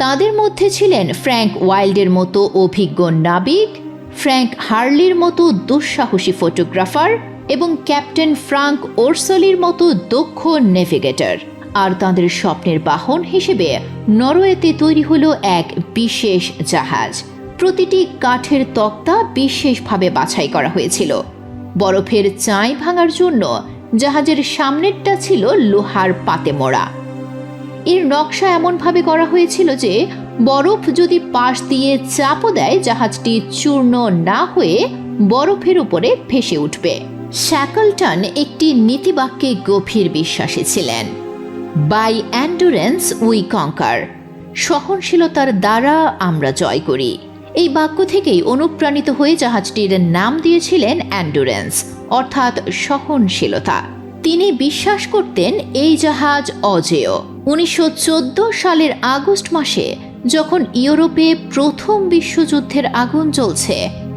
তাদের মধ্যে ছিলেন ফ্র্যাঙ্ক ওয়াইল্ডের মতো অভিজ্ঞ নাবিক, ফ্র্যাঙ্ক হার্লির মতো দুঃসাহসী ফটোগ্রাফার এবং ক্যাপ্টেন ফ্রাঙ্ক ওরসলির মতো দক্ষ নেভিগেটর। আর তাদের স্বপ্নের বাহন হিসেবে নরওয়েতে তৈরি হলো এক বিশেষ জাহাজ। প্রতিটি কাঠের তক্তা বিশেষভাবে বাছাই করা হয়েছিল। বরফের চাই ভাঙার জন্য জাহাজের সামনেরটা ছিল লোহার পাতে মোড়া। এর নকশা এমনভাবে করা হয়েছিল যে বরফ যদি পাশ দিয়ে চাপও দেয়, জাহাজটি চূর্ণ না হয়ে বরফের উপরে ভেসে উঠবে। শ্যাকলটন একটি নীতিবাক্যে গভীর বিশ্বাসী ছিলেন, বাই এন্ডুরেন্স উই কঙ্কার, সহনশীলতার দ্বারা আমরা জয় করি। এই বাক্য থেকেই অনুপ্রাণিত হয়ে জাহাজটির নাম দিয়েছিলেন এন্ডুরেন্স, অর্থাৎ সহনশীলতা। তিনি বিশ্বাস করতেন এই জাহাজ অজেয়। 1914 সালের আগস্ট মাসে যখন ইউরোপে প্রথম বিশ্বযুদ্ধের আগুন জ্বলছে,